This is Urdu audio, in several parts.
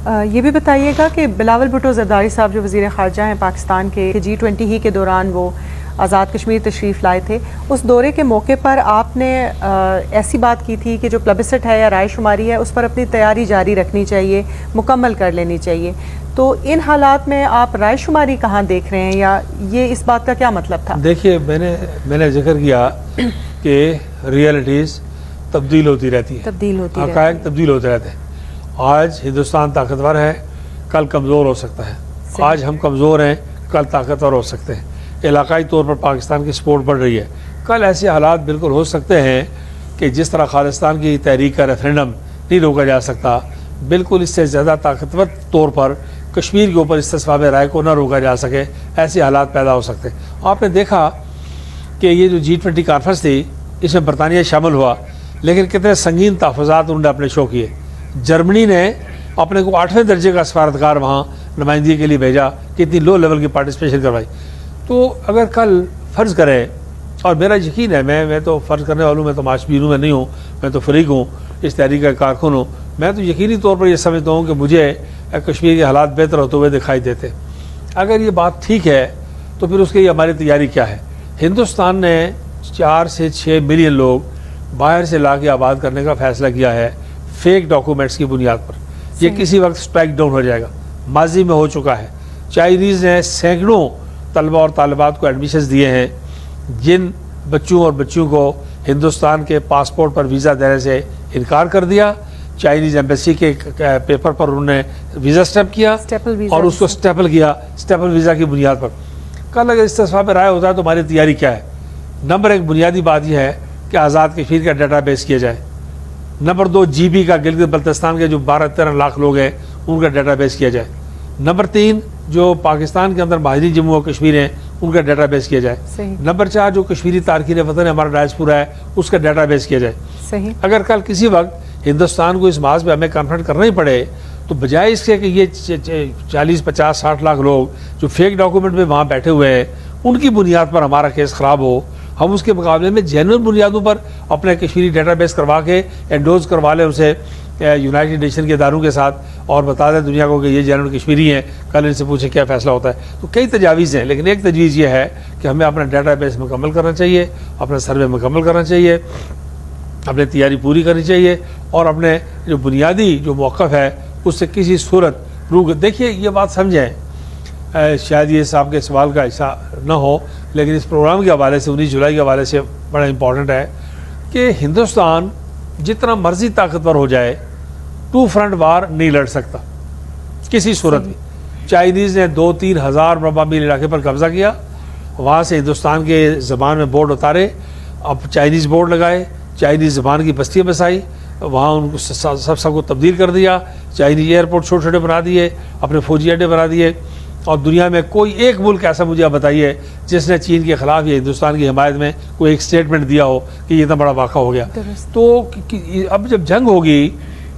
یہ بھی بتائیے گا کہ بلاول بھٹو زرداری صاحب جو وزیر خارجہ ہیں پاکستان کے G20 ہی کے دوران وہ آزاد کشمیر تشریف لائے تھے، اس دورے کے موقع پر آپ نے ایسی بات کی تھی کہ جو پلبسٹ ہے یا رائے شماری ہے اس پر اپنی تیاری جاری رکھنی چاہیے، مکمل کر لینی چاہیے. تو ان حالات میں آپ رائے شماری کہاں دیکھ رہے ہیں یا یہ اس بات کا کیا مطلب تھا؟ دیکھیے میں نے ذکر کیا کہ ریئلٹیز تبدیل ہوتی رہتی ہیں، حقائق تبدیل ہوتے رہتے ہیں. آج ہندوستان طاقتور ہے، کل کمزور ہو سکتا ہے. آج ہم کمزور ہیں، کل طاقتور ہو سکتے ہیں. علاقائی طور پر پاکستان کی سپورٹ بڑھ رہی ہے، کل ایسے حالات بالکل ہو سکتے ہیں کہ جس طرح خالستان کی تحریک کا ریفرینڈم نہیں روکا جا سکتا، بالکل اس سے زیادہ طاقتور طور پر کشمیر کے اوپر استصواب رائے کو نہ روکا جا سکے. ایسے حالات پیدا ہو سکتے ہیں. آپ نے دیکھا کہ یہ جو G20 کانفرنس تھی اس میں برطانیہ شامل ہوا، لیکن کتنے سنگین تحفظات انہوں نے اپنے شو کیے. جرمنی نے اپنے کو 8ویں درجے کا سفارتکار وہاں نمائندگی کے لیے بھیجا، کتنی لو لیول کی پارٹیسپیشن کروائی. تو اگر کل فرض کریں، اور میرا یقین ہے، میں تو فرض کرنے والوں میں تو معاشبینوں میں نہیں ہوں، میں تو فریق ہوں، اس تحریک کا کارکن ہوں، میں تو یقینی طور پر یہ سمجھتا ہوں کہ مجھے کشمیر کے حالات بہتر ہوتے ہوئے دکھائی دیتے. اگر یہ بات ٹھیک ہے تو پھر اس کے لیے ہماری تیاری کیا ہے؟ ہندوستان نے 4 سے 6 ملین لوگ باہر سے لا کے آباد کرنے کا فیصلہ کیا ہے فیک ڈاکومنٹس کی بنیاد پر. یہ کسی وقت سٹرائک ڈاؤن ہو جائے گا، ماضی میں ہو چکا ہے. چائنیز نے سینکڑوں طلبہ اور طالبات کو ایڈمیشنز دیے ہیں جن بچوں اور بچیوں کو ہندوستان کے پاسپورٹ پر ویزا دینے سے انکار کر دیا. چائنیز ایمبیسی کے پیپر پر انہوں نے ویزا سٹیپ کیا اور اس کو سٹیپل کیا سٹیپل ویزا کی بنیاد پر. کل اگر استصواب رائے ہوتا ہے تو ہماری تیاری کیا ہے؟ نمبر 1 بنیادی بات یہ ہے کہ آزاد کشمیر کا ڈیٹا بیس کیا جائے. نمبر 2 GB کا گلگت بلتستان کے جو 12-13 لاکھ لوگ ہیں ان کا ڈیٹا بیس کیا جائے. نمبر 3 جو پاکستان کے اندر مہاجرین جموں و کشمیر ہیں ان کا ڈیٹا بیس کیا جائے. نمبر 4 جو کشمیری تارکین وطن ہے، ہمارا ڈائسپورا ہے، اس کا ڈیٹا بیس کیا جائے. اگر کل کسی وقت ہندوستان کو اس محاذ پہ ہمیں کنفرنٹ کرنا ہی پڑے تو بجائے اس کے کہ یہ 40, 50, 60 لاکھ لوگ جو فیک ڈاکومنٹ میں وہاں بیٹھے ہوئے ہیں ان کی بنیاد پر ہمارا کیس خراب ہو، ہم اس کے مقابلے میں جینوئن بنیادوں پر اپنے کشمیری ڈیٹا بیس کروا کے انڈوز کروا لیں اسے یونائٹڈ نیشن کے اداروں کے ساتھ اور بتا دیں دنیا کو کہ یہ جینوئن کشمیری ہیں، کل ان سے پوچھیں کیا فیصلہ ہوتا ہے. تو کئی تجاویز ہیں، لیکن ایک تجویز یہ ہے کہ ہمیں اپنا ڈیٹا بیس مکمل کرنا چاہیے، اپنا سروے مکمل کرنا چاہیے، اپنی تیاری پوری کرنی چاہیے اور اپنے جو بنیادی جو موقف ہے اس سے کسی صورت روک. دیکھیے یہ بات سمجھیں، شاید یہ صاحب کے سوال کا حصہ نہ ہو لیکن اس پروگرام کے حوالے سے 19 جولائی کے حوالے سے بڑا امپورٹنٹ ہے کہ ہندوستان جتنا مرضی طاقتور ہو جائے 2 فرنٹ وار نہیں لڑ سکتا کسی صورت میں. چائنیز نے 2-3 ہزار مربع میل علاقے پر قبضہ کیا، وہاں سے ہندوستان کے زبان میں بورڈ اتارے، اب چائنیز بورڈ لگائے، چائنیز زبان کی بستیاں بسائی، وہاں ان کو سب کو تبدیل کر دیا، چائنیز ایئرپورٹ چھوٹے چھوٹے بنا دیے، اپنے فوجی اڈے بنا دیے. اور دنیا میں کوئی ایک ملک ایسا مجھے آپ بتائیے جس نے چین کے خلاف یا ہندوستان کی حمایت میں کوئی ایک سٹیٹمنٹ دیا ہو کہ یہ اتنا بڑا واقعہ ہو گیا. تو اب جب جنگ ہوگی،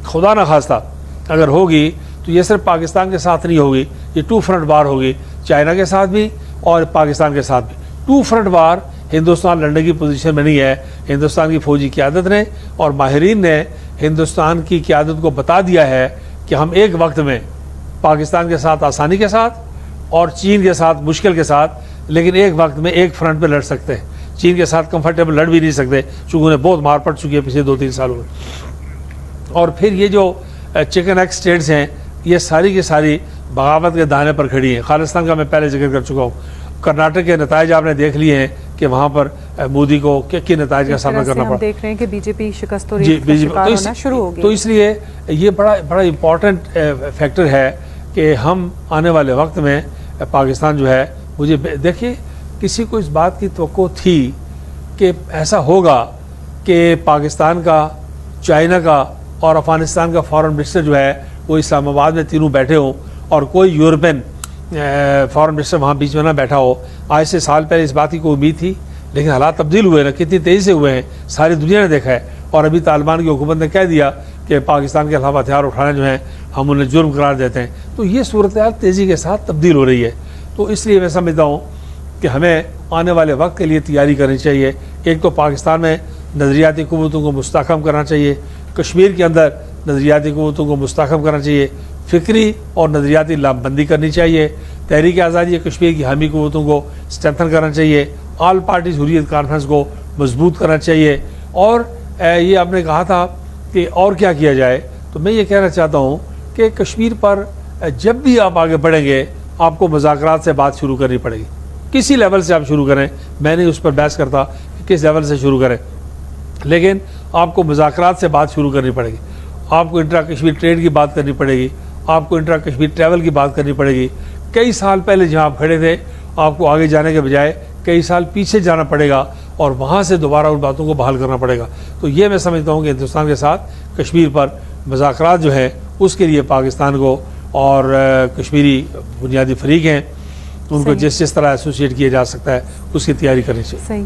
خدا نہ خواستہ اگر ہوگی تو یہ صرف پاکستان کے ساتھ نہیں ہوگی، یہ 2 فرنٹ وار ہوگی، چائنا کے ساتھ بھی اور پاکستان کے ساتھ بھی. 2 فرنٹ وار ہندوستان لڑنے کی پوزیشن میں نہیں ہے. ہندوستان کی فوجی قیادت نے اور ماہرین نے ہندوستان کی قیادت کو بتا دیا ہے کہ ہم ایک وقت میں پاکستان کے ساتھ آسانی کے ساتھ اور چین کے ساتھ مشکل کے ساتھ، لیکن ایک وقت میں ایک فرنٹ پہ لڑ سکتے ہیں. چین کے ساتھ کمفرٹیبل لڑ بھی نہیں سکتے چونکہ انہیں بہت مار پڑ چکی ہے پچھلے 2-3 سالوں میں. اور پھر یہ جو چکن ایگ اسٹیٹس ہیں یہ ساری کی ساری بغاوت کے دانے پر کھڑی ہیں. خالستان کا میں پہلے ذکر کر چکا ہوں. کرناٹک کے نتائج آپ نے دیکھ لیے ہیں کہ وہاں پر مودی کو کن نتائج کا سامنا کرنا پڑا. دیکھ رہے ہیں کہ بی جے پی شکست ہونا شروع ہو گئی. تو اس لیے یہ بڑا امپورٹنٹ فیکٹر ہے کہ ہم آنے والے وقت میں پاکستان جو ہے، مجھے دیکھیے کسی کو اس بات کی توقع تھی کہ ایسا ہوگا کہ پاکستان کا، چائنا کا اور افغانستان کا فارن منسٹر جو ہے وہ اسلام آباد میں تینوں بیٹھے ہوں اور کوئی یورپین فارن منسٹر وہاں بیچ میں نہ بیٹھا ہو. آج سے سال پہلے اس بات کی کوئی امید تھی لیکن حالات تبدیل ہوئے نا، کتنی تیزی سے ہوئے ہیں، ساری دنیا نے دیکھا ہے. اور ابھی طالبان کی حکومت نے کہہ دیا کہ پاکستان کے خلاف ہتھیار اٹھانے جو ہیں ہم انہیں جرم قرار دیتے ہیں. تو یہ صورتحال تیزی کے ساتھ تبدیل ہو رہی ہے. تو اس لیے میں سمجھتا ہوں کہ ہمیں آنے والے وقت کے لیے تیاری کرنی چاہیے. ایک تو پاکستان میں نظریاتی قوتوں کو مستحکم کرنا چاہیے، کشمیر کے اندر نظریاتی قوتوں کو مستحکم کرنا چاہیے، فکری اور نظریاتی لام بندی کرنی چاہیے. تحریک آزادی کشمیر کی حامی قوتوں کو اسٹرینتھن کرنا چاہیے. آل پارٹیز حریت کانفرنس کو مضبوط کرنا چاہیے. اور یہ آپ نے کہا تھا کہ اور کیا کیا جائے, تو میں یہ کہنا چاہتا ہوں کہ کشمیر پر جب بھی آپ آگے بڑھیں گے آپ کو مذاکرات سے بات شروع کرنی پڑے گی. کسی لیول سے آپ شروع کریں, میں نہیں اس پر بحث کرتا کہ کس لیول سے شروع کریں, لیکن آپ کو مذاکرات سے بات شروع کرنی پڑے گی. آپ کو انٹرا کشمیر ٹریڈ کی بات کرنی پڑے گی, آپ کو انٹرا کشمیر ٹریول کی بات کرنی پڑے گی. کئی سال پہلے جہاں آپ کھڑے تھے آپ کو آگے جانے کے بجائے کئی سال پیچھے جانا پڑے گا اور وہاں سے دوبارہ ان باتوں کو بحال کرنا پڑے گا. تو یہ میں سمجھتا ہوں کہ ہندوستان کے ساتھ کشمیر پر مذاکرات جو ہیں اس کے لیے پاکستان کو اور کشمیری بنیادی فریق ہیں ان کو جس طرح ایسوسیٹ کیا جا سکتا ہے اس کی تیاری کرنی چاہیے.